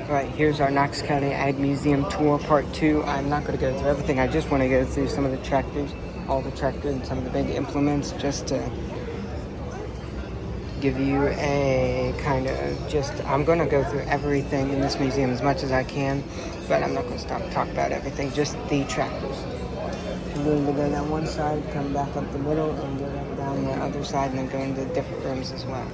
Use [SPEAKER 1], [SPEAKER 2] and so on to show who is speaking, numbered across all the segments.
[SPEAKER 1] Alright, here's our Knox County Ag Museum tour part 2. I'm not going to go through everything. I just want to go through some of the tractors, all the tractors and some of the big implements, just to give you a kind of I'm going to go through everything in this museum as much as I can, but I'm not going to talk about everything, just the tractors. I'm going to go down one side, come back up the middle, and go down the other side, and then go into different rooms as well.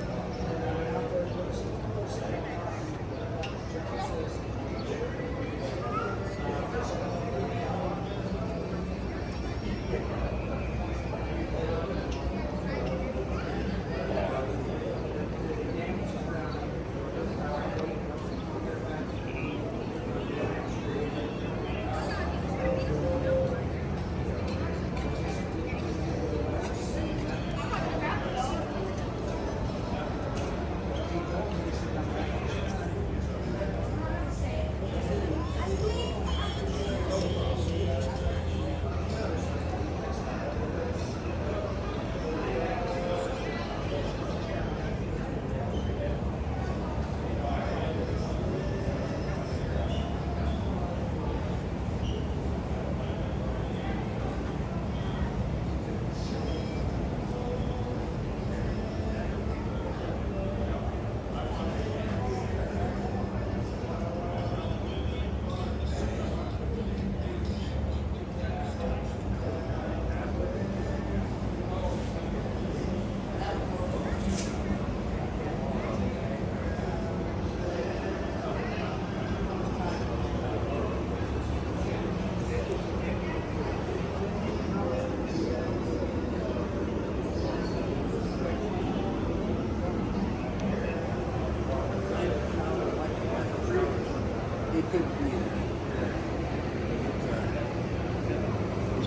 [SPEAKER 2] It's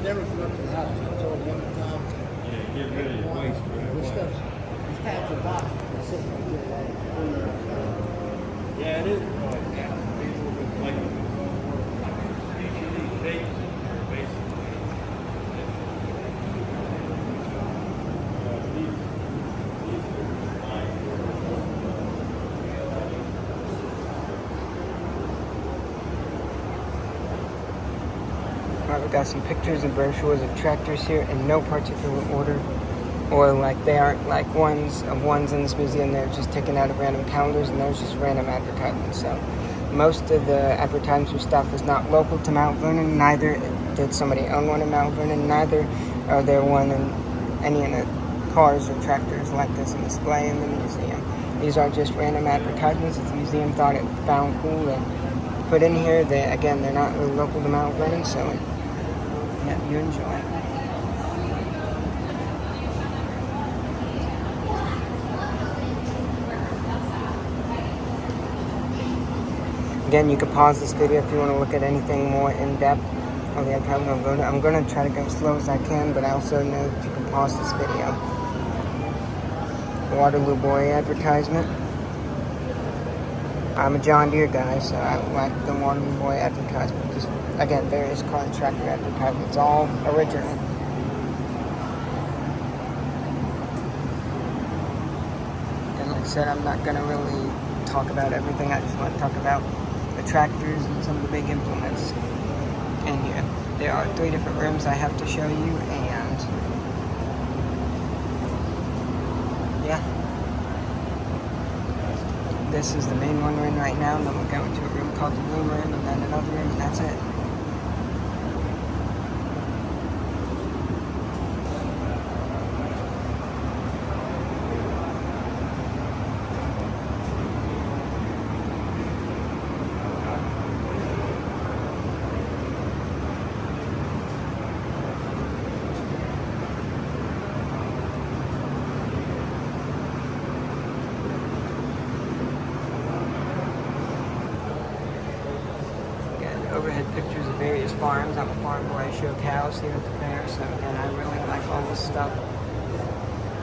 [SPEAKER 2] never come up to the house. It's all one time.
[SPEAKER 3] Yeah, get rid of the waste, right?
[SPEAKER 2] This stuff's, these pads of box are sitting right there.
[SPEAKER 3] Yeah, it is. Like, each of these shapes are basically.
[SPEAKER 1] Alright, we've got some pictures and brochures of tractors here in no particular order, or like they aren't like ones in this museum. They're just taken out of random calendars, and there's just random advertisements. So most of the advertisement stuff is not local to Mount Vernon. Neither did somebody own one in Mount Vernon. Neither are there one in any of the cars or tractors like this in display in the museum. These are just random advertisements that the museum thought it found cool and put in here. Again, they're not really local to Mount Vernon, so yeah, you enjoy. Again, you can pause this video if you want to look at anything more in depth. Okay, I'm going to try to go as slow as I can, but I also know that you can pause this video. Waterloo Boy advertisement. I'm a John Deere guy, so I like the Vernon Boy advertisement. Just, again, various car and tractor advertisements, all original. And like I said, I'm not going to really talk about everything. I just want to talk about the tractors and some of the big implements. And yeah, there are 3 different rooms I have to show you, and yeah. This is the main one we're in right now, and then we'll go into a room called the Room Room, and then another room, and that's it. Overhead pictures of various farms. I'm a farm boy. I show cows here at the fair, so again, I really like all this stuff.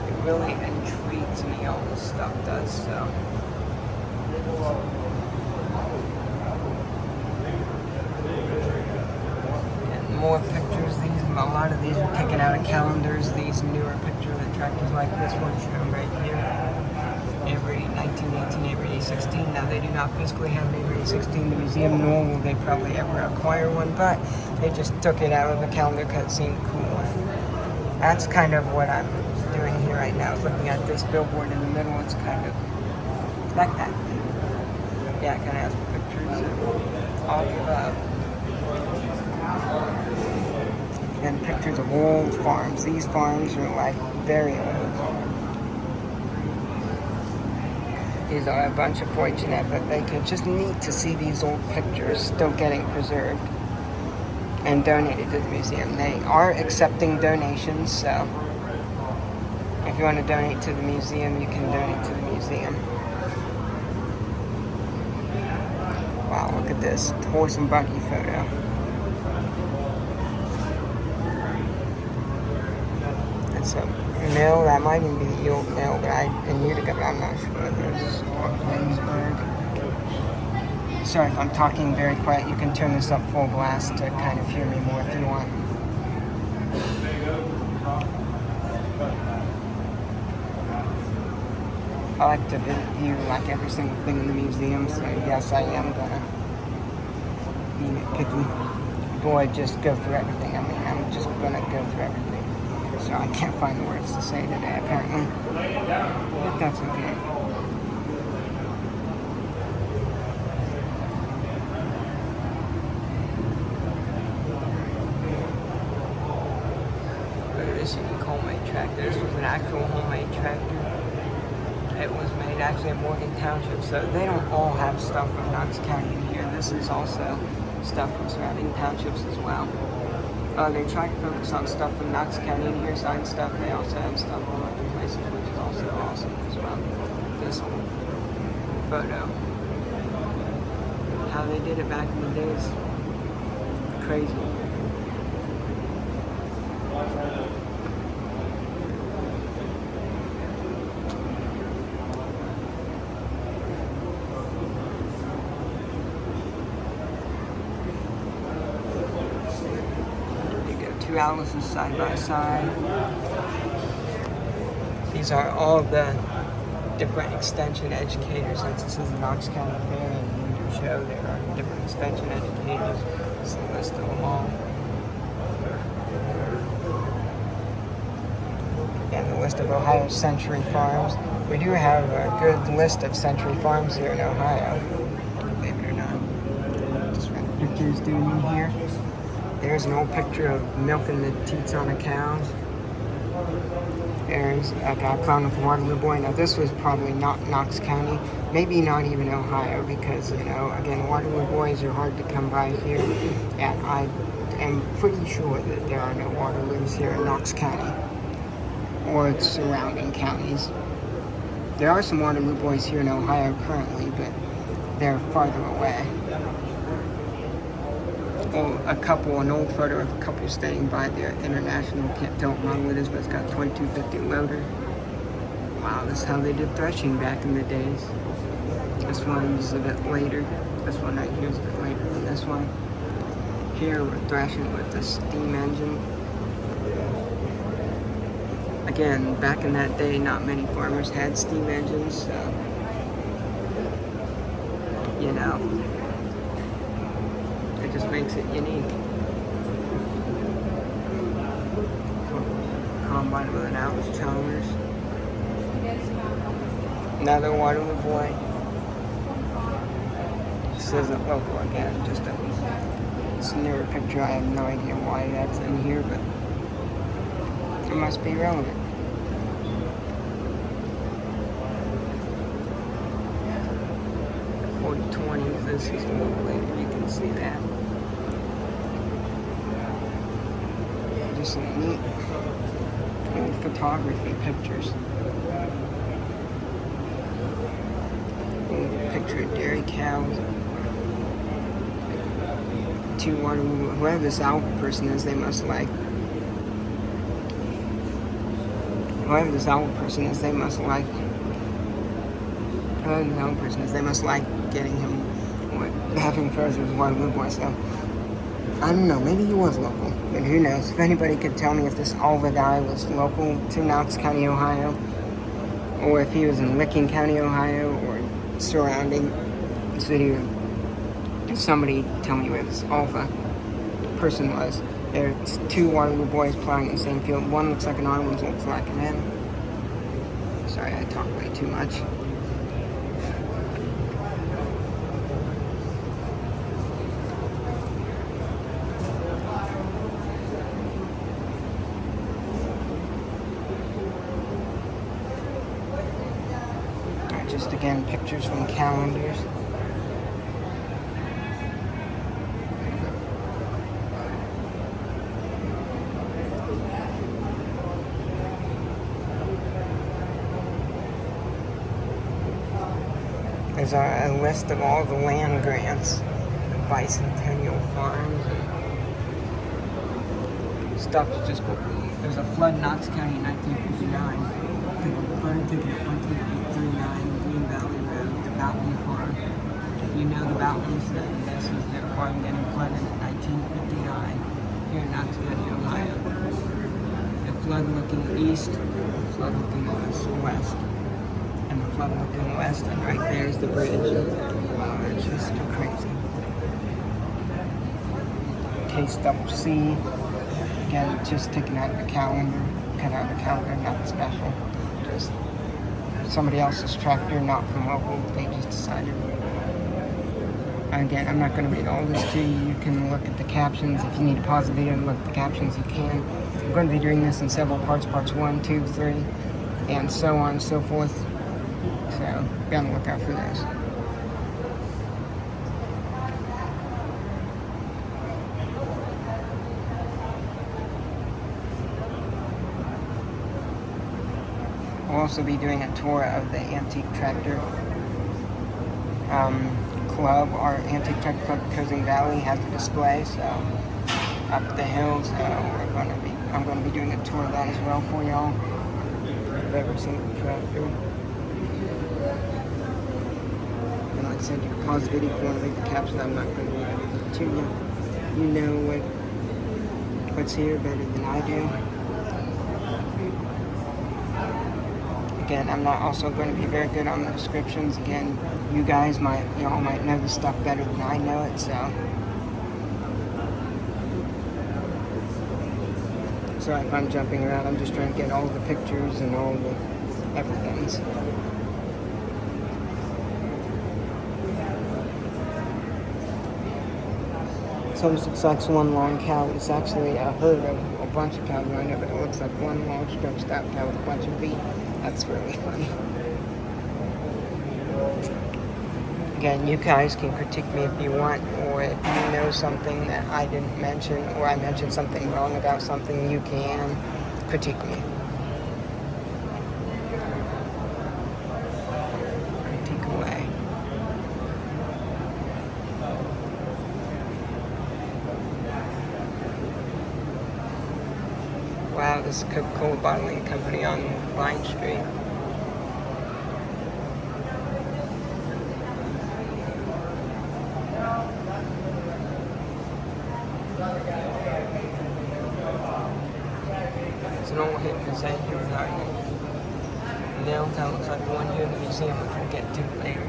[SPEAKER 1] It really intrigues me, all this stuff does, so. And more pictures. A lot of these are taken out of calendars. These newer pictures of tractors like this one shown right here. Every 1818, Neighbor 816. Now, they do not physically have Neighbor 816 in the museum, nor will they probably ever acquire one, but they just took it out of the calendar because it seemed cool. That's kind of what I'm doing here right now, looking at this billboard in the middle. It's kind of like that. Yeah, it kind of has pictures of all the above. And pictures of old farms. These farms are like very old. These are a bunch of fortunate, but they could just neat to see these old pictures still getting preserved and donated to the museum. They are accepting donations, so if you want to donate to the museum, you can donate to the museum. Wow, look at this horse and buggy photo. It's a mill, that might even be the old mill, but in Utica, but I'm not sure. There's Williamsburg. Sorry if I'm talking very quiet. You can turn this up full blast to kind of hear me more if you want. I like to view like every single thing in the museum, so yes, I am gonna be nitpicky. Boy, just go through everything. I mean, I'm just gonna go through everything. So I can't find the words to say today, apparently. But that's okay. Look at this unique homemade tractor. This was an actual homemade tractor. It was made actually in Morgan Township, so they don't all have stuff from Knox County in here. This is also stuff from surrounding townships as well. They try to focus on stuff from Knox County in here, sign stuff. They also have stuff from other places, which is also awesome as well. This photo. How they did it back in the days. Crazy. Two Alice's side by side. These are all the different extension educators. Since this is the Knox County Fair and Winter Show, there are different extension educators. This is a list of them all. And the list of Ohio Century Farms. We do have a good list of Century Farms here in Ohio, believe it or not. Just got pictures doing in here. There's an old picture of milking the teats on a cow. There's a guy clowning with the Waterloo Boy. Now this was probably not Knox County, maybe not even Ohio, because, you know, again, Waterloo Boys are hard to come by here. And I am pretty sure that there are no Waterloos here in Knox County or its surrounding counties. There are some Waterloo Boys here in Ohio currently, but they're farther away. Oh, an old photo of a couple staying by the International, can't tell what model it is, but it's got a 2250 loader. Wow, this is how they did threshing back in the days. This one's a bit later. This one right here is a bit later than this one. Here we're threshing with the steam engine. Again, back in that day, not many farmers had steam engines, so, you know, it just makes it unique. Combine with an Alice Chalmers. Another Waterloo Boy. This isn't local again, just it's a newer picture. I have no idea why that's in here, but it must be relevant. .20s, this is a little later, you can see that. Just some neat old photography pictures. Old picture of dairy cows. Two Waterloo, whoever this Albert person is, they must like. Whoever this Albert person is, they must like. Whoever this Albert person is, they must like getting him, having photos of his Waterloo Boy. So I don't know, maybe he was local, but who knows? If anybody could tell me if this Alva guy was local to Knox County, Ohio, or if he was in Licking County, Ohio, or surrounding city. Somebody tell me where this Alpha person was. There's two Waterloo boys plowing in the same field. One looks like an R, one looks like an M. Sorry, I talk way too much. Just again, pictures from calendars. There's a list of all the land grants, bicentennial farms, and stuff. It's just cool. There's a flood in Knox County in 1959. Flooded ticket at 12839 Green Valley Road, the Boughton Farm. If you know the Boughtons, then this was their farm getting flooded in 1959 here in Knox County, Ohio. The flood looking east, the flood looking west. And the flood looking west, and right there's the bridge. Wow, it's just too crazy. Case double C. Again, just taken out of the calendar. Cut out of the calendar, nothing special. Just somebody else's tractor, not from local. They just decided. Again, I'm not going to read all this to you. You can look at the captions. If you need to pause the video and look at the captions, you can. I'm going to be doing this in several parts, parts 1, 2, 3, and so on and so forth. So, be on the lookout for those. We'll also be doing a tour of the Antique Tractor Club. Our Antique Tractor Club Coasting Valley has a display, so up the hills, I'm going to be doing a tour of that as well for y'all. If you've ever seen the tractor. And like I said, you can pause the video if you want to read the captions. I'm not going to read it to you. You know what's here better than I do. Again, I'm not also going to be very good on the descriptions. Again, you guys might know the stuff better than I know it, so. Sorry if I'm jumping around. I'm just trying to get all the pictures and all the everythings. It almost looks like one long cow. It's actually a herd of a bunch of cows lined up, but it looks like one long stretched out cow with a bunch of feet. That's really funny. Again, you guys can critique me if you want, or if you know something that I didn't mention, or I mentioned something wrong about something, you can critique me. Critique away. Wow, this is Coca-Cola Bottling Company on Vine Street. It's an old hit for St. Hugh Garden. Downtown looks like the one here in the museum, which we'll get to later.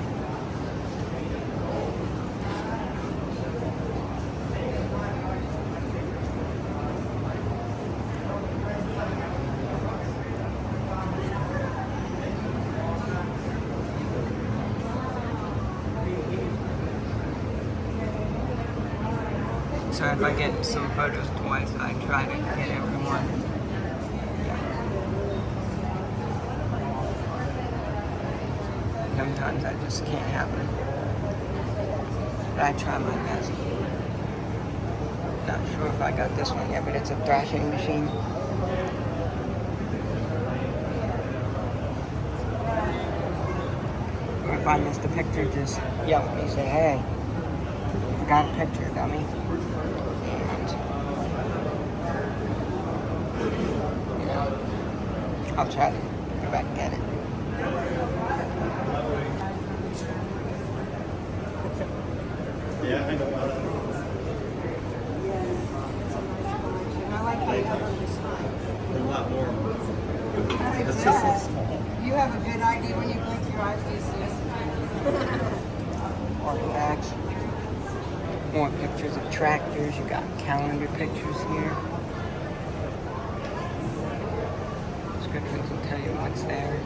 [SPEAKER 1] So if I get some photos twice, I try to get everyone. Yeah. Sometimes that just can't happen. But I try my best. Not sure if I got this one yet, but it's a thrashing machine. Or if I missed a picture, just yell at me, say, hey, forgot a picture, dummy. I'll try to go back and get it.
[SPEAKER 3] Yeah, I know.
[SPEAKER 2] I like how you
[SPEAKER 3] A lot more.
[SPEAKER 2] You have a good eye.
[SPEAKER 1] artifacts. More pictures of tractors. You got calendar pictures here. Descriptions will tell you what's there.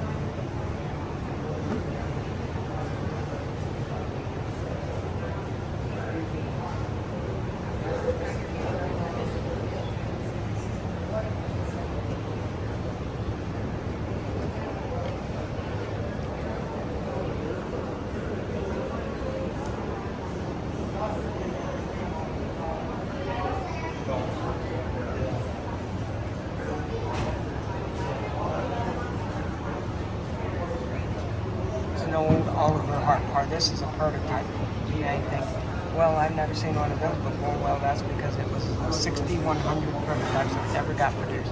[SPEAKER 1] Old Oliver Hart car. This is a prototype. You may think, well, I've never seen one of those before. Well, that's because it was 6,100 prototypes that never got produced.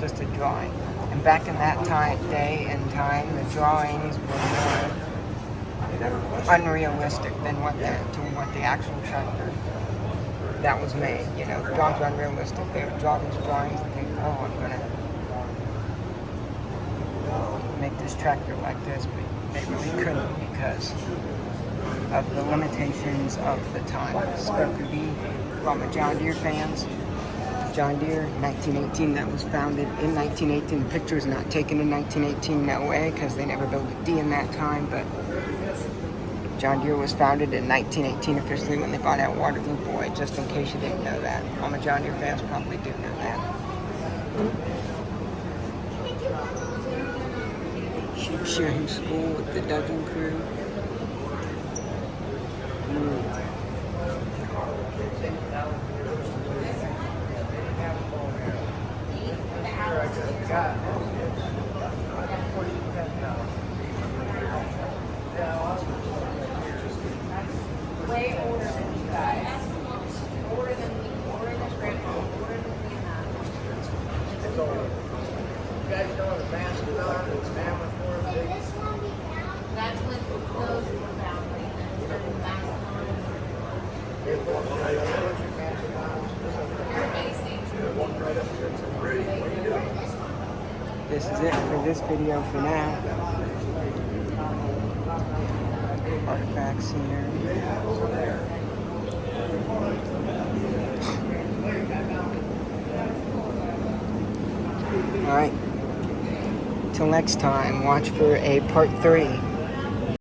[SPEAKER 1] Just a drawing. And back in that day and time, the drawings were more unrealistic than what the actual tractor that was made. You know, the drawings were unrealistic. They would draw these drawings and think, oh, I'm gonna make this tractor like this, but they really couldn't because of the limitations of the time. This is supposed to be from the John Deere fans. John Deere, 1918, that was founded in 1918. The picture is not taken in 1918, no way, because they never built a D in that time, but John Deere was founded in 1918 officially when they bought out Waterloo Boy, just in case you didn't know that. All my John Deere fans probably do know that. Sheep shearing school with the Duggan crew.
[SPEAKER 4] Way older than you guys. Older than me. Older than Grandpa. Older than me and that.
[SPEAKER 2] You guys know what advanced development is family for?
[SPEAKER 4] That's when those were found. Like, started back
[SPEAKER 1] This is it for this video for now. Artifacts here. Alright. Till next time, watch for a part 3.